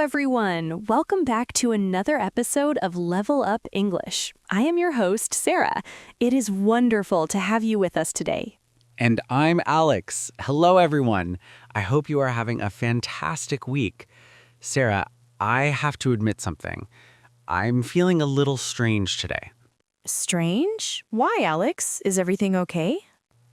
everyone. Welcome back to another episode of Level Up English. I am your host, Sarah. It is wonderful to have you with us today. And I'm Alex. Hello, everyone. I hope you are having a fantastic week. Sarah, I have to admit something. I'm feeling a little strange today. Strange? Why, Alex? Is everything okay?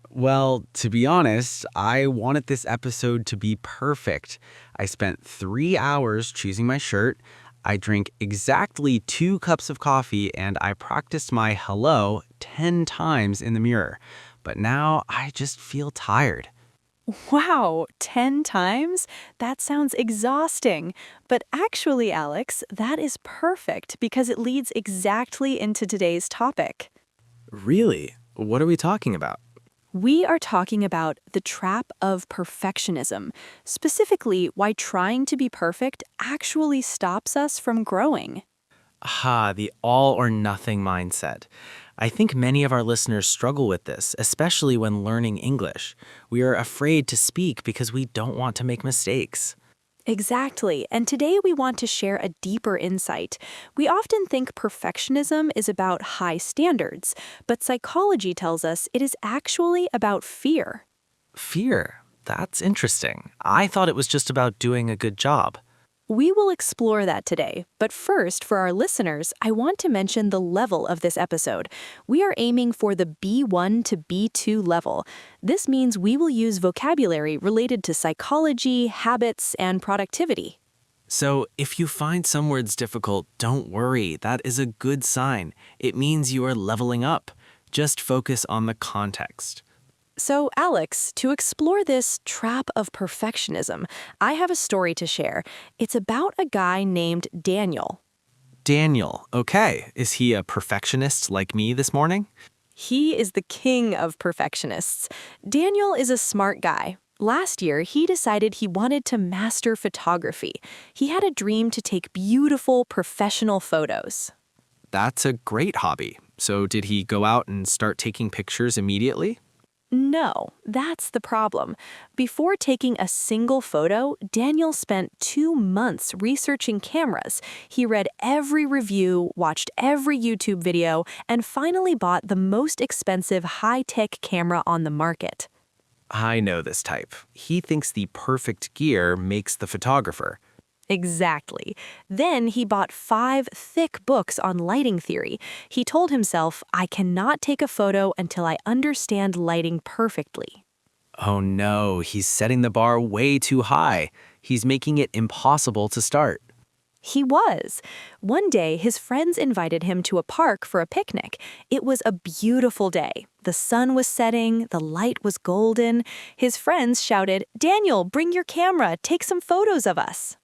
Well, to be honest, I wanted this episode to be perfect. I spent 3 hours choosing my shirt. I drank exactly 2 cups of coffee, and I practiced my hello 10 times in the mirror. But now I just feel tired. Wow, 10 times? That sounds exhausting. But actually, Alex, that is perfect because it leads exactly into today's topic. Really? What are we talking about? We are talking about the trap of perfectionism, specifically why trying to be perfect actually stops us from growing. The all or nothing mindset. I think many of our listeners struggle with this, especially when learning English. We are afraid to speak because we don't want to make mistakes. Exactly, and today we want to share a deeper insight. We often think perfectionism is about high standards, but psychology tells us it is actually about fear. Fear? That's interesting. I thought it was just about doing a good job. We will explore that today, but first, for our listeners, I want to mention the level of this episode. We are aiming for the B1 to B2 level. This means we will use vocabulary related to psychology, habits, and productivity. So, if you find some words difficult, don't worry. That is a good sign. It means you are leveling up. Just focus on the context. So, Alex, to explore this trap of perfectionism, I have a story to share. It's about a guy named Daniel. Daniel, okay. Is he a perfectionist like me this morning? He is the king of perfectionists. Daniel is a smart guy. Last year, he decided he wanted to master photography. He had a dream to take beautiful, professional photos. That's a great hobby. So did he go out and start taking pictures immediately? No, that's the problem. Before taking a single photo, Daniel spent 2 months researching cameras. He read every review, watched every YouTube video, and finally bought the most expensive high-tech camera on the market. I know this type. He thinks the perfect gear makes the photographer. Exactly. Then he bought 5 thick books on lighting theory. He told himself, I cannot take a photo until I understand lighting perfectly. Oh no, he's setting the bar way too high. He's making it impossible to start. He was. One day, his friends invited him to a park for a picnic. It was a beautiful day. The sun was setting, the light was golden. His friends shouted, Daniel, bring your camera, take some photos of us.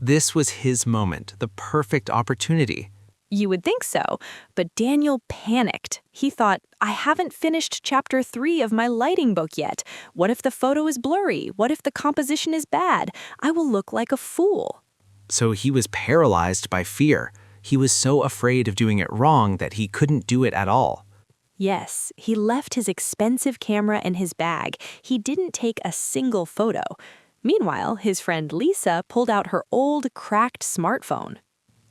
This was his moment, the perfect opportunity. You would think so, but Daniel panicked. He thought, I haven't finished chapter 3 of my lighting book yet. What if the photo is blurry? What if the composition is bad? I will look like a fool. So he was paralyzed by fear. He was so afraid of doing it wrong that he couldn't do it at all. Yes, he left his expensive camera in his bag. He didn't take a single photo. Meanwhile, his friend Lisa pulled out her old, cracked smartphone.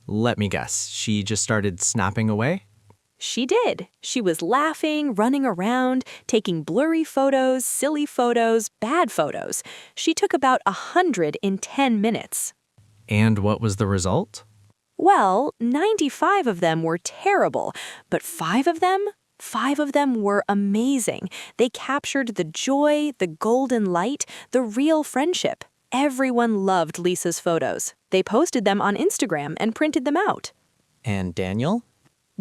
Let me guess, she just started snapping away? She did. She was laughing, running around, taking blurry photos, silly photos, bad photos. She took about 100 in 10 minutes. And what was the result? Well, 95 of them were terrible, but 5 of them were amazing. They captured the joy, the golden light, the real friendship. Everyone loved Lisa's photos. They posted them on Instagram and printed them out. And Daniel?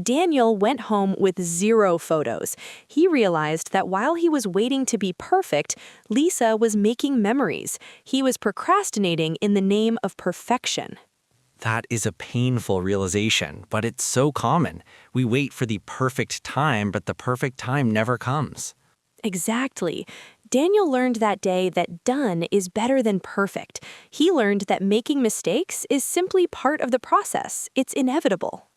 Daniel went home with 0 photos. He realized that while he was waiting to be perfect, Lisa was making memories. He was procrastinating in the name of perfection. That is a painful realization, but it's so common. We wait for the perfect time, but the perfect time never comes. Exactly. Daniel learned that day that done is better than perfect. He learned that making mistakes is simply part of the process. It's inevitable.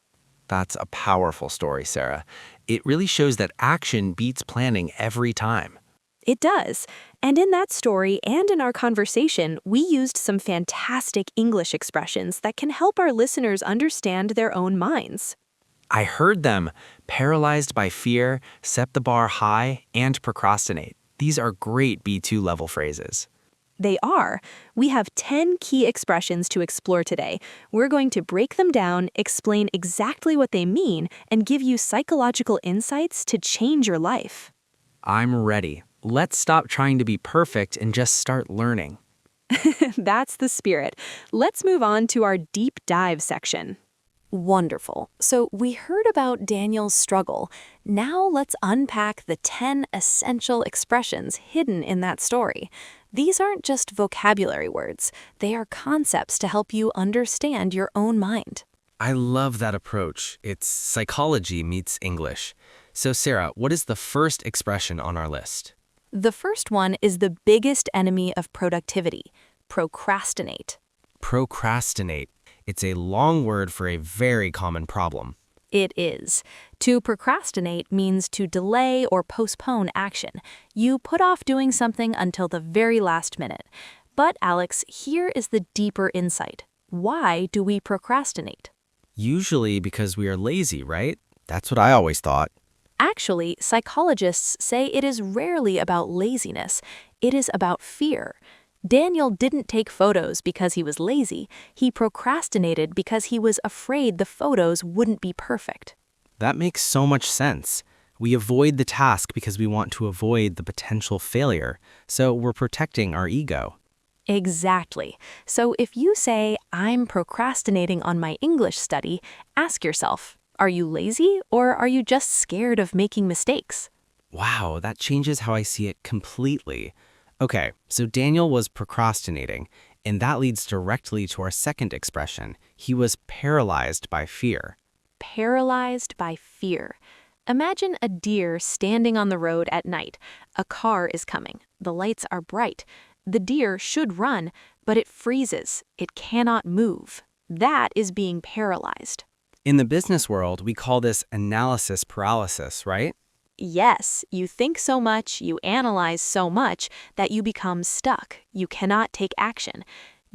That's a powerful story, Sarah. It really shows that action beats planning every time. It does. And in that story and in our conversation, we used some fantastic English expressions that can help our listeners understand their own minds. I heard them: paralyzed by fear, set the bar high, and procrastinate. These are great B2 level phrases. They are. We have 10 key expressions to explore today. We're going to break them down, explain exactly what they mean, and give you psychological insights to change your life. I'm ready. Let's stop trying to be perfect and just start learning. That's the spirit. Let's move on to our deep dive section. Wonderful. So we heard about Daniel's struggle. Now let's unpack the 10 essential expressions hidden in that story. These aren't just vocabulary words. They are concepts to help you understand your own mind. I love that approach. It's psychology meets English. So Sarah, what is the first expression on our list? The first one is the biggest enemy of productivity: procrastinate. Procrastinate. It's a long word for a very common problem. It is. To procrastinate means to delay or postpone action. You put off doing something until the very last minute. But Alex, here is the deeper insight. Why do we procrastinate? Usually because we are lazy, right? That's what I always thought. Actually, psychologists say it is rarely about laziness. It is about fear. Daniel didn't take photos because he was lazy. He procrastinated because he was afraid the photos wouldn't be perfect. That makes so much sense. We avoid the task because we want to avoid the potential failure, so we're protecting our ego. Exactly. So if you say, "I'm procrastinating on my English study," ask yourself, are you lazy or are you just scared of making mistakes? Wow, that changes how I see it completely. Okay, so Daniel was procrastinating, and that leads directly to our second expression. He was paralyzed by fear. Paralyzed by fear. Imagine a deer standing on the road at night. A car is coming. The lights are bright. The deer should run, but it freezes. It cannot move. That is being paralyzed. In the business world, we call this analysis paralysis, right? Yes, you think so much, you analyze so much, that you become stuck. You cannot take action.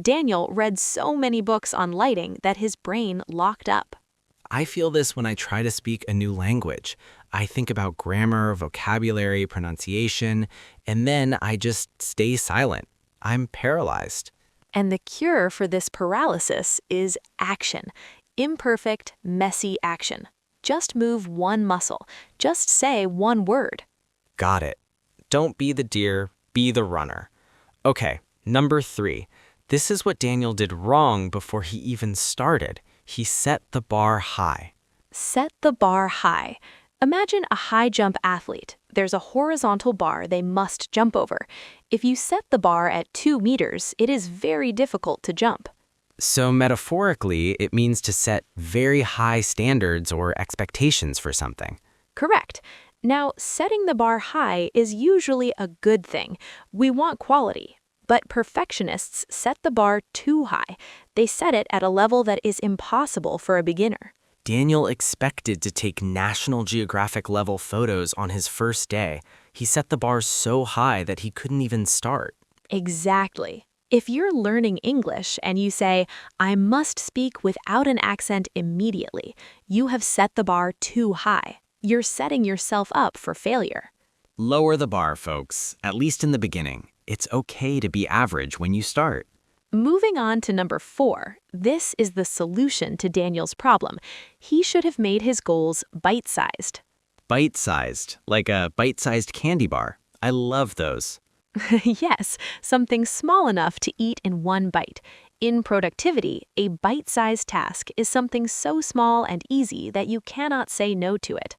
Daniel read so many books on lighting that his brain locked up. I feel this when I try to speak a new language. I think about grammar, vocabulary, pronunciation, and then I just stay silent. I'm paralyzed. And the cure for this paralysis is action. Imperfect, messy action. Just move one muscle. Just say one word. Got it. Don't be the deer, be the runner. Okay, number 3. This is what Daniel did wrong before he even started. He set the bar high. Set the bar high. Imagine a high jump athlete. There's a horizontal bar they must jump over. If you set the bar at 2 meters, it is very difficult to jump. So metaphorically, it means to set very high standards or expectations for something. Correct. Now, setting the bar high is usually a good thing. We want quality. But perfectionists set the bar too high. They set it at a level that is impossible for a beginner. Daniel expected to take National Geographic level photos on his first day. He set the bar so high that he couldn't even start. Exactly. If you're learning English and you say, "I must speak without an accent immediately," you have set the bar too high. You're setting yourself up for failure. Lower the bar, folks, at least in the beginning. It's okay to be average when you start. Moving on to number 4, this is the solution to Daniel's problem. He should have made his goals bite-sized. Bite-sized, like a bite-sized candy bar. I love those. Yes, something small enough to eat in one bite. In productivity, a bite-sized task is something so small and easy that you cannot say no to it.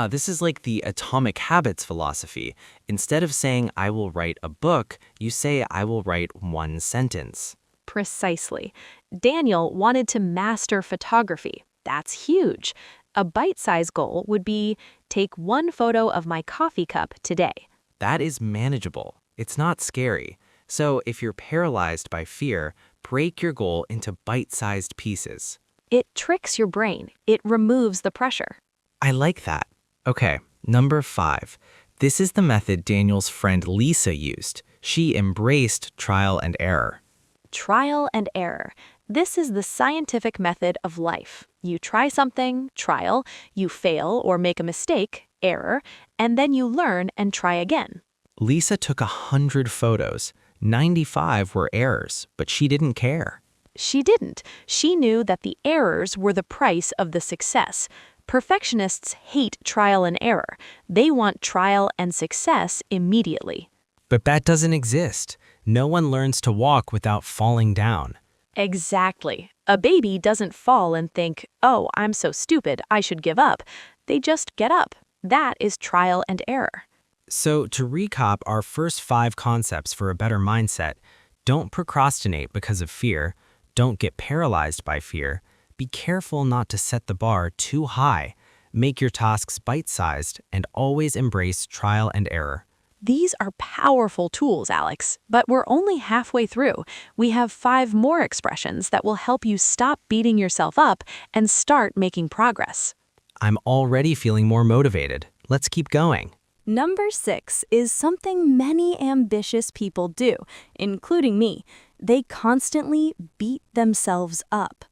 This is like the atomic habits philosophy. Instead of saying, "I will write a book," you say, "I will write 1 sentence." Precisely. Daniel wanted to master photography. That's huge. A bite-sized goal would be, take 1 photo of my coffee cup today. That is manageable. It's not scary. So if you're paralyzed by fear, break your goal into bite-sized pieces. It tricks your brain. It removes the pressure. I like that. Okay, number 5. This is the method Daniel's friend Lisa used. She embraced trial and error. Trial and error. This is the scientific method of life. You try something, trial, you fail or make a mistake, error, and then you learn and try again. Lisa took 100 photos. 95 were errors, but she didn't care. She didn't. She knew that the errors were the price of the success. Perfectionists hate trial and error. They want trial and success immediately. But that doesn't exist. No one learns to walk without falling down. Exactly. A baby doesn't fall and think, oh, I'm so stupid, I should give up. They just get up. That is trial and error. So to recap our first 5 concepts for a better mindset, don't procrastinate because of fear. Don't get paralyzed by fear. Be careful not to set the bar too high. Make your tasks bite-sized and always embrace trial and error. These are powerful tools, Alex, but we're only halfway through. We have 5 more expressions that will help you stop beating yourself up and start making progress. I'm already feeling more motivated. Let's keep going. Number 6 is something many ambitious people do, including me. They constantly beat themselves up.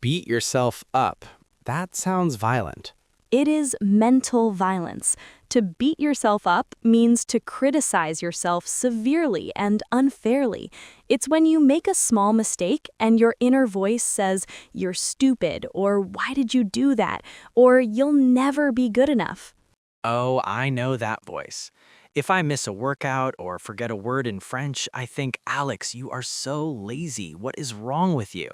Beat yourself up. That sounds violent. It is mental violence. To beat yourself up means to criticize yourself severely and unfairly. It's when you make a small mistake and your inner voice says, "You're stupid," or "Why did you do that?" or "You'll never be good enough." Oh, I know that voice. If I miss a workout or forget a word in French, I think, Alex, you are so lazy. What is wrong with you?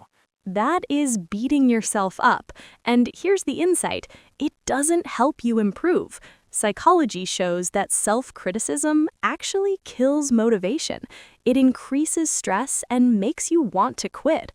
That is beating yourself up. And here's the insight: it doesn't help you improve. Psychology shows that self-criticism actually kills motivation. It increases stress and makes you want to quit.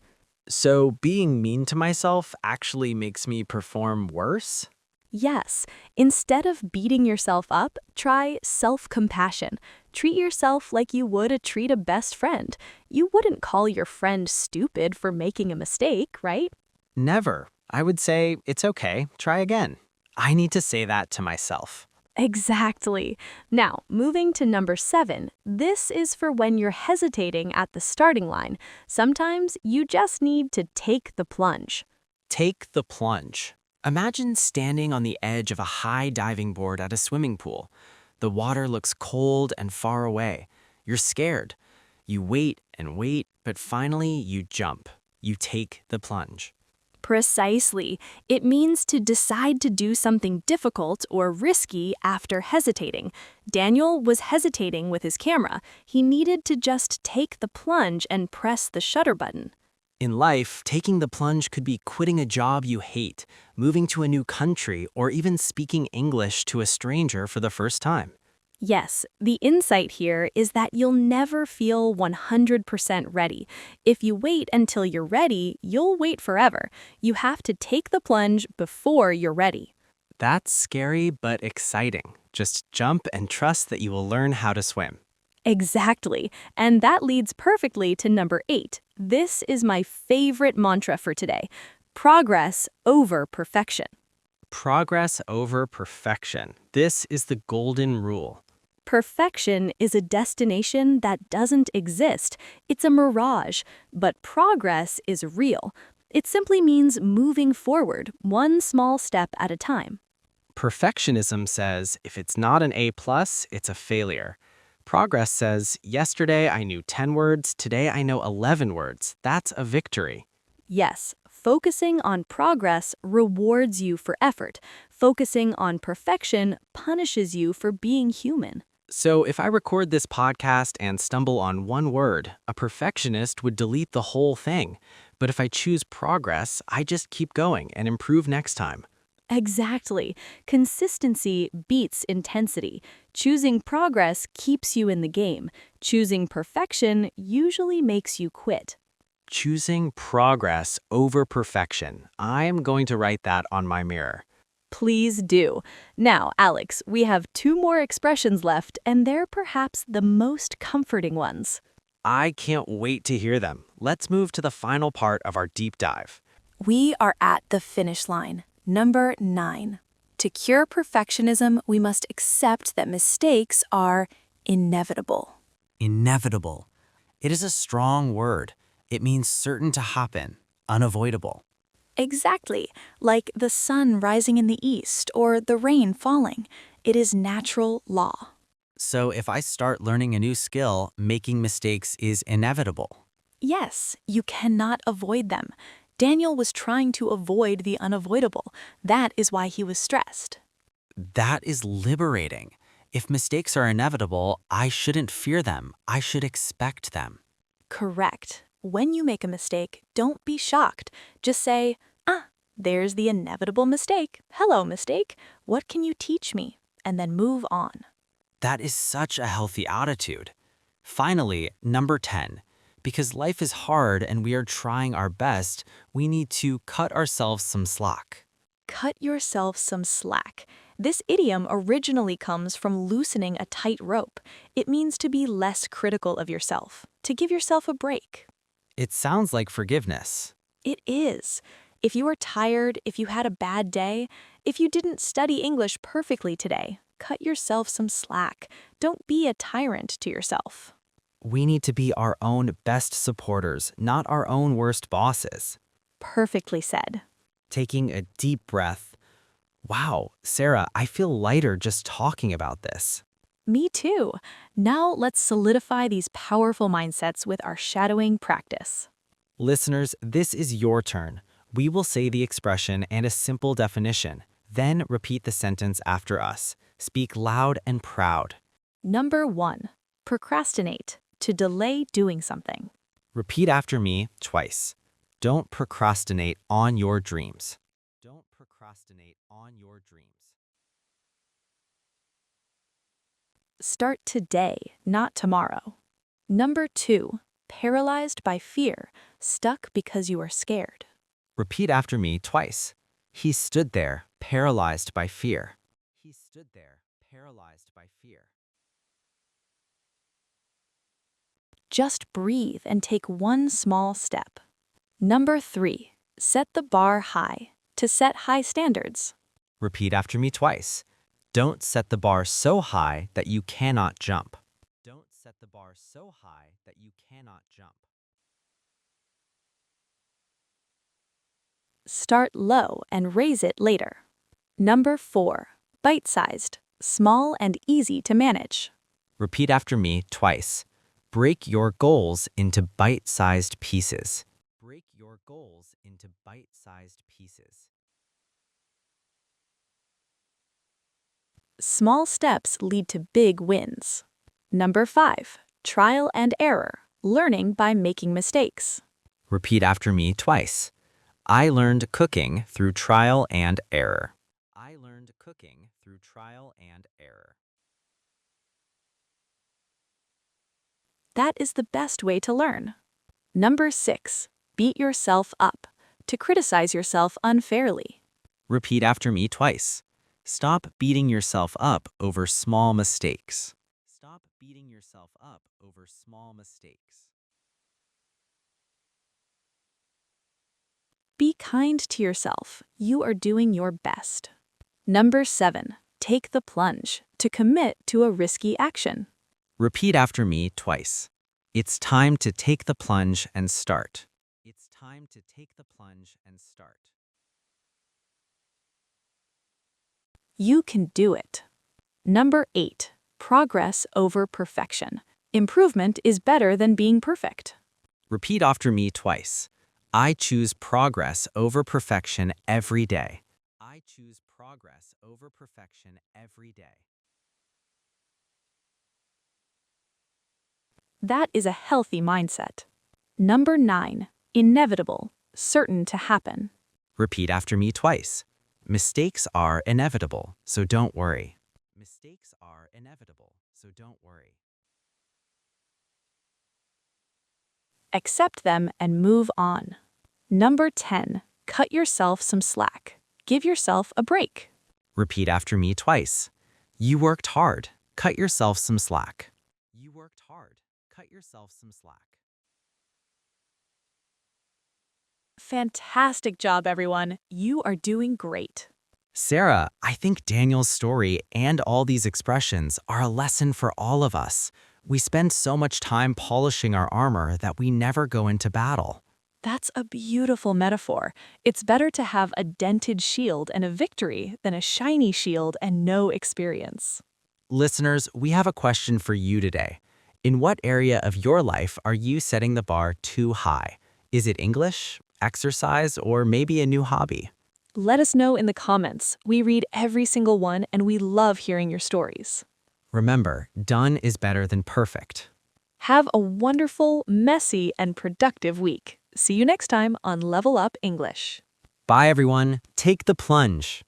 So being mean to myself actually makes me perform worse? Yes, instead of beating yourself up, try self-compassion. Treat yourself like you would treat a best friend. You wouldn't call your friend stupid for making a mistake, right? Never. I would say, it's okay, try again. I need to say that to myself. Exactly. Now, moving to number 7, this is for when you're hesitating at the starting line. Sometimes you just need to take the plunge. Take the plunge. Imagine standing on the edge of a high diving board at a swimming pool. The water looks cold and far away. You're scared. You wait and wait, but finally you jump. You take the plunge. Precisely. It means to decide to do something difficult or risky after hesitating. Daniel was hesitating with his camera. He needed to just take the plunge and press the shutter button. In life, taking the plunge could be quitting a job you hate, moving to a new country, or even speaking English to a stranger for the first time. Yes, the insight here is that you'll never feel 100% ready. If you wait until you're ready, you'll wait forever. You have to take the plunge before you're ready. That's scary but exciting. Just jump and trust that you will learn how to swim. Exactly. And that leads perfectly to number 8. This is my favorite mantra for today: progress over perfection. Progress over perfection. This is the golden rule. Perfection is a destination that doesn't exist. It's a mirage, but progress is real. It simply means moving forward, one small step at a time. Perfectionism says if it's not an A+, it's a failure. Progress says, yesterday I knew 10 words, today I know 11 words. That's a victory. Yes, focusing on progress rewards you for effort. Focusing on perfection punishes you for being human. So if I record this podcast and stumble on one word, a perfectionist would delete the whole thing. But if I choose progress, I just keep going and improve next time. Exactly. Consistency beats intensity. Choosing progress keeps you in the game. Choosing perfection usually makes you quit. Choosing progress over perfection. I'm going to write that on my mirror. Please do. Now, Alex, we have 2 more expressions left, and they're perhaps the most comforting ones. I can't wait to hear them. Let's move to the final part of our deep dive. We are at the finish line. Number 9. To cure perfectionism, we must accept that mistakes are inevitable. Inevitable. It is a strong word. It means certain to happen, unavoidable. Exactly, like the sun rising in the east or the rain falling. It is natural law. So if I start learning a new skill, making mistakes is inevitable. Yes, you cannot avoid them. Daniel was trying to avoid the unavoidable. That is why he was stressed. That is liberating. If mistakes are inevitable, I shouldn't fear them. I should expect them. Correct. When you make a mistake, don't be shocked. Just say, there's the inevitable mistake. Hello, mistake. What can you teach me? And then move on. That is such a healthy attitude. Finally, number 10. Because life is hard and we are trying our best, we need to cut ourselves some slack. Cut yourself some slack. This idiom originally comes from loosening a tight rope. It means to be less critical of yourself, to give yourself a break. It sounds like forgiveness. It is. If you are tired, if you had a bad day, if you didn't study English perfectly today, cut yourself some slack. Don't be a tyrant to yourself. We need to be our own best supporters, not our own worst bosses. Perfectly said. Taking a deep breath. Wow, Sarah, I feel lighter just talking about this. Me too. Now let's solidify these powerful mindsets with our shadowing practice. Listeners, this is your turn. We will say the expression and a simple definition. Then repeat the sentence after us. Speak loud and proud. Number 1. Procrastinate, to delay doing something. Repeat after me twice. Don't procrastinate on your dreams. Don't procrastinate on your dreams. Start today, not tomorrow. Number 2. Paralyzed by fear, stuck because you are scared. Repeat after me twice. He stood there, paralyzed by fear. He stood there, paralyzed by fear. Just breathe and take one small step. Number 3. Set the bar high, to set high standards. Repeat after me twice. Don't set the bar so high that you cannot jump. Don't set the bar so high that you cannot jump. Start low and raise it later. Number 4. Bite-sized, small and easy to manage. Repeat after me twice. Break your goals into bite-sized pieces. Break your goals into bite-sized pieces. Small steps lead to big wins. Number 5. Trial and error, learning by making mistakes. Repeat after me twice. I learned cooking through trial and error. I learned cooking through trial and error. That is the best way to learn. Number 6. Beat yourself up, to criticize yourself unfairly. Repeat after me twice. Stop beating yourself up over small mistakes. Stop beating yourself up over small mistakes. Be kind to yourself. You are doing your best. Number 7. Take the plunge, to commit to a risky action. Repeat after me twice. It's time to take the plunge and start. It's time to take the plunge and start. You can do it. Number 8. Progress over perfection. Improvement is better than being perfect. Repeat after me twice. I choose progress over perfection every day. I choose progress over perfection every day. That is a healthy mindset. Number 9. Inevitable, certain to happen. Repeat after me twice. Mistakes are inevitable, so don't worry. Mistakes are inevitable, so don't worry. Accept them and move on. Number 10. Cut yourself some slack. Give yourself a break. Repeat after me twice. You worked hard. Cut yourself some slack. You worked hard. Cut yourself some slack. Fantastic job, everyone. You are doing great. Sarah, I think Daniel's story and all these expressions are a lesson for all of us. We spend so much time polishing our armor that we never go into battle. That's a beautiful metaphor. It's better to have a dented shield and a victory than a shiny shield and no experience. Listeners, we have a question for you today. In what area of your life are you setting the bar too high? Is it English, exercise, or maybe a new hobby? Let us know in the comments. We read every single one and we love hearing your stories. Remember, done is better than perfect. Have a wonderful, messy, and productive week. See you next time on Level Up English. Bye, everyone. Take the plunge.